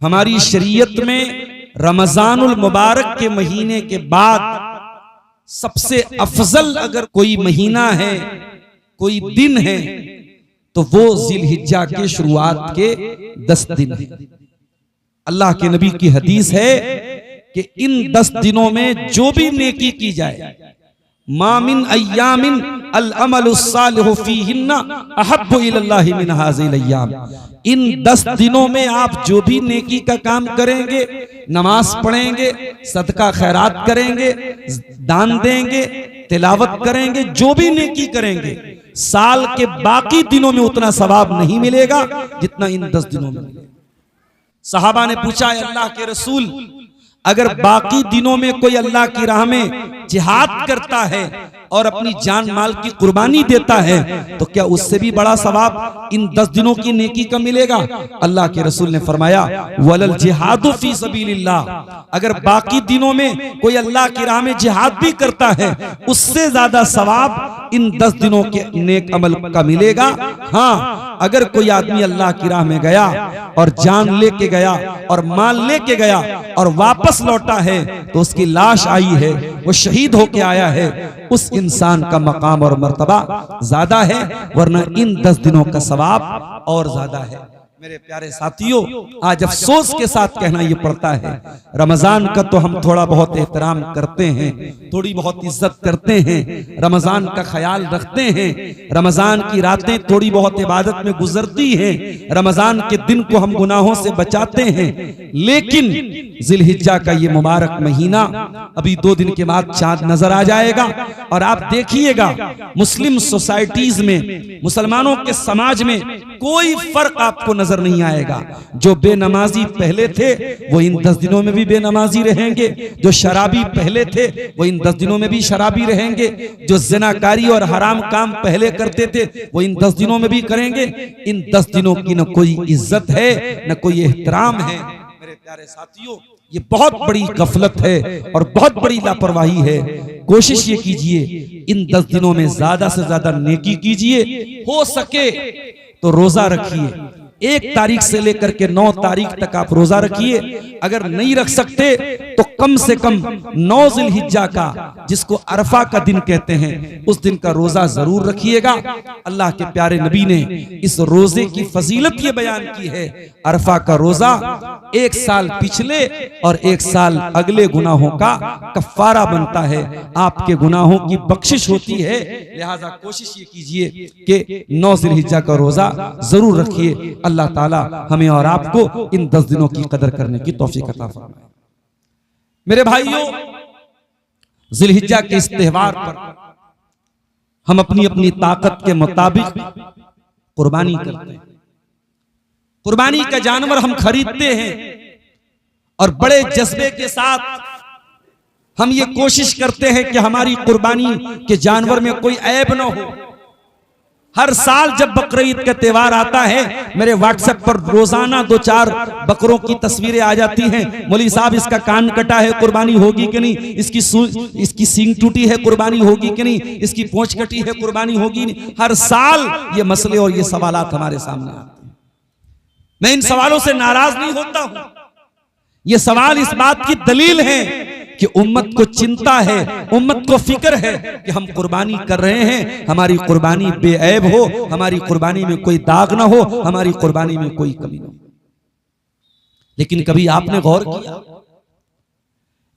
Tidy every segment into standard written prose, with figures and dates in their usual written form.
हमारी शरीयत में रमजानुल मुबारक के महीने के बाद सबसे अफजल अगर कोई महीना है, कोई दिन है, तो वो जिलहिज्जा के शुरुआत के 10 दिन है। अल्लाह के नबी की हदीस है कि इन 10 दिनों में जो भी नेकी की जाए, मामिन अय्यामिन अल अमलुस्सालिहु फीहिन्ना अहब्बु इलल्लाहि मिन हाज़िल अय्याम। इन 10 दिनों में आप जो भी नेकी का काम करेंगे, नमाज पढ़ेंगे, सदका खैरात करेंगे, दान देंगे, तिलावत करेंगे, जो भी नेकी करेंगे, साल के बाकी दिनों में उतना सवाब नहीं मिलेगा जितना इन 10 दिनों में मिलेगा। सहाबा ने पूछा, अल्लाह के रसूल, अगर बाकी दिनों में कोई अल्लाह की राह में जिहाद करता है और अपनी जान माल की कुर्बानी देता है, तो क्या उससे भी बड़ा सवाब इन 10 दिनों की नेकी का मिलेगा? अल्लाह के रसूल ने फरमाया, वलल जिहादु फी सबीलिल्लाह, अगर बाकी दिनों में कोई अल्लाह की राह में जिहाद भी करता है, उससे ज्यादा सवाब इन 10 दिनों के नेक अमल का मिलेगा। हाँ, अगर कोई आदमी अल्लाह की राह में गया और जान लेके गया और माल लेके गया और वापस लौटा है, तो उसकी लाश आई है, वो शहीद होके आया है, उस इंसान का मकाम और मर्तबा ज्यादा है, वरना इन 10 दिनों का सवाब और ज्यादा है। मेरे प्यारे साथियों, आज अफसोस के साथ कहना ये पड़ता है, रमजान का तो हम थोड़ा बहुत एहतराम करते हैं, थोड़ी बहुत इज्जत करते हैं, रमजान का ख्याल रखते हैं, रमजान की रातें थोड़ी बहुत इबादत में गुजरती हैं, रमजान के दिन को हम गुनाहों से बचाते हैं, लेकिन जिलहिज्जा का ये मुबारक महीना, अभी 2 दिन के बाद चांद नजर आ जाएगा और आप देखिएगा मुस्लिम सोसाइटीज में, मुसलमानों के समाज में कोई फर्क आपको नजर नहीं आएगा। जो बेनमाजी पहले थे वो इन 10 दिनों में भी बेनमाजी रहेंगे, जो शराबी पहले थे वो इन 10 दिनों में भी शराबी रहेंगे, जो ज़िनाकारी और हराम काम पहले करते थे वो इन 10 दिनों में भी करेंगे। इन 10 दिनों की न कोई इज्जत है, न कोई एहतराम है। मेरे प्यारे साथियों, ये बहुत बड़ी गफलत है और बहुत बड़ी लापरवाही है। कोशिश ये कीजिए, इन 10 दिनों में ज्यादा से ज्यादा नेकी कीजिए, हो सके तो रोजा रखिए। 1 तारीख से लेकर के 9 तारीख तक आप रोजा रखिए। अगर नहीं रख सकते तो कम से कम 9 जिलहिज्जा का, जिसको अरफा का दिन कहते हैं, उस दिन का रोजा जरूर रखिएगा। अल्लाह के प्यारे नबी ने इस रोजे की फजीलत ये बयान की है, अरफा का रोजा 1 साल पिछले और 1 साल अगले गुनाहों का कफ्फारा बनता है, आपके गुनाहों की बख्शिश होती है। लिहाजा कोशिश ये कीजिए कि 9 जिलहिज्जा का रोजा जरूर रखिए। अल्लाह ताला हमें और आपको इन 10 दिनों की कदर करने की तौफीक अता फरमाए। मेरे भाइयों, जिलहिज्जा के इस त्योहार पर हम अपनी अपनी ताकत के मुताबिक कुर्बानी करते हैं। कुर्बानी का जानवर हम खरीदते हैं और बड़े जज्बे के साथ हम ये कोशिश करते हैं कि हमारी कुर्बानी के जानवर में कोई ऐब ना हो। हर साल जब बकरीद का त्योहार आता है, मेरे व्हाट्सएप पर रोजाना 2-4 बकरों की तस्वीरें आ जाती हैं। मौलवी साहब, इसका कान कटा है, कुर्बानी होगी कि नहीं? इसकी सींग टूटी है, कुर्बानी होगी कि नहीं? इसकी पूंछ कटी है, कुर्बानी होगी नहीं? हर साल ये मसले और ये सवालात हमारे सामने आते हैं। मैं इन सवालों से नाराज नहीं होता हूं। ये सवाल इस बात की दलील है कि उम्मत को चिंता है, उम्मत को फिक्र है कि हम कुर्बानी कर रहे हैं, हमारी कुर्बानी बेऐब हो, हमारी कुर्बानी में कोई दाग ना हो, हमारी कुर्बानी में कोई कमी ना हो। लेकिन कभी आपने गौर किया,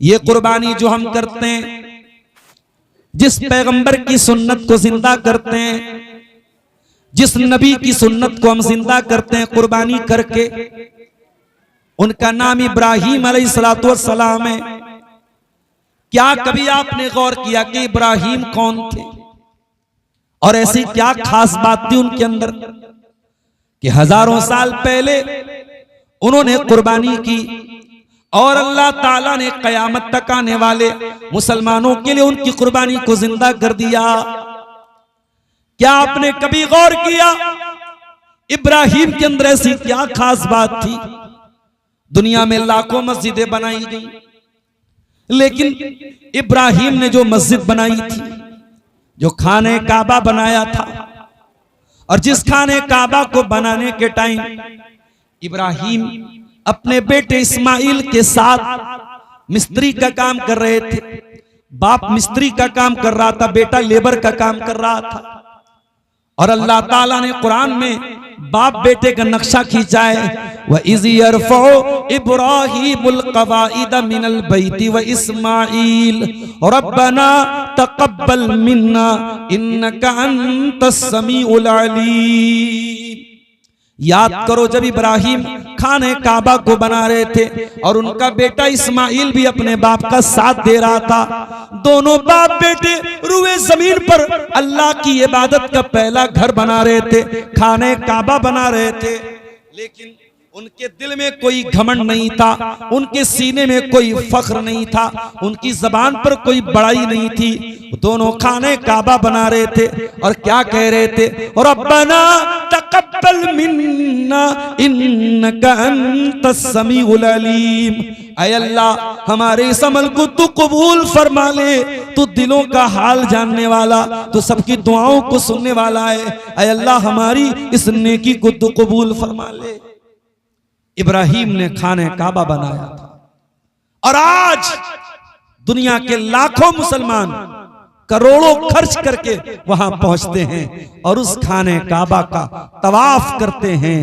ये कुर्बानी जो हम करते हैं, जिस पैगंबर की सुन्नत को जिंदा करते हैं, जिस नबी की सुन्नत को हम जिंदा करते हैं कुर्बानी करके, उनका नाम इब्राहीम अलैहिस्सलातु वस्सलाम है। क्या कभी आपने गौर किया कि इब्राहीम कौन थे और ऐसी क्या खास बात थी उनके अंदर कि हजारों साल पहले उन्होंने कुर्बानी की और अल्लाह ताला ने कयामत तक आने वाले मुसलमानों के लिए उनकी कुर्बानी को जिंदा कर दिया। क्या आपने कभी गौर किया इब्राहीम के अंदर ऐसी क्या खास बात थी? दुनिया में लाखों मस्जिदें बनाई गई, लेकिन इब्राहीम ने जो मस्जिद बनाई थी, जो खाने काबा बनाया था, और जिस खाने काबा को बनाने के टाइम इब्राहीम अपने बेटे इस्माइल के साथ मिस्त्री का काम कर रहे थे। बाप मिस्त्री का काम कर रहा था, बेटा लेबर का काम कर रहा था। और अल्लाह ताला ने कुरान में बाप बेटे का नक्शा खींचा है, व इज़ यरफ़उ इब्राहीमुल क़वाइद मिनल बैति व इस्माइल रब्बना तक़ब्बल मिन्ना इन्नका अंतस समीउल अलीम। याद करो जब इब्राहिम खाने काबा को बना रहे थे और उनका बेटा इस्माइल भी अपने बाप का साथ दे रहा था। दोनों बाप बेटे रुए जमीन पर अल्लाह की इबादत का पहला घर बना रहे थे, खाने काबा बना रहे थे। लेकिन उनके दिल में कोई घमंड नहीं था, उनके सीने में कोई फख्र नहीं था, उनकी जबान पर कोई बड़ाई नहीं थी। दोनों खाने काबा बना रहे थे और क्या कह रहे थे, रब्बना तक़ब्बल मिन्ना इन्नका अंतस समीउल अलीम। ऐ अल्लाह हमारे इस अमल को तू कबूल फरमा ले, तू दिलों का हाल जानने वाला, तू सबकी दुआओं को सुनने वाला है। ऐ अल्लाह हमारी इस नेकी को तू कबूल फरमा ले। इब्राहिम ने खाने काबा बनाया था और आज दुनिया के लाखों मुसलमान करोड़ों खर्च करके वहां पहुंचते हैं और उस खाने काबा का तवाफ करते हैं।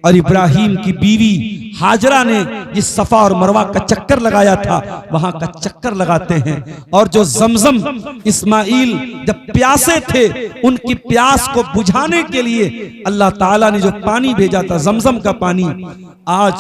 और इब्राहिम की बीवी हाजरा ने जिस सफा और मरवा का चक्कर लगाया था वहां का चक्कर लगाते हैं। और जो जमजम इस्माइल जब प्यासे थे उनकी प्यास को बुझाने के लिए अल्लाह ताला ने जो पानी भेजा था जमजम का पानी, आज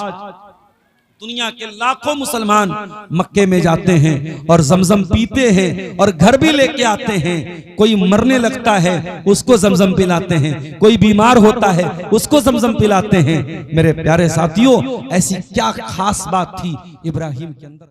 दुनिया के लाखों मुसलमान मक्के में जाते हैं और जमजम पीते हैं और घर भी लेके आते हैं। कोई मरने लगता है उसको जमजम पिलाते हैं, कोई बीमार होता है उसको जमजम पिलाते हैं। मेरे प्यारे साथियों, ऐसी क्या खास बात थी इब्राहिम के अंदर।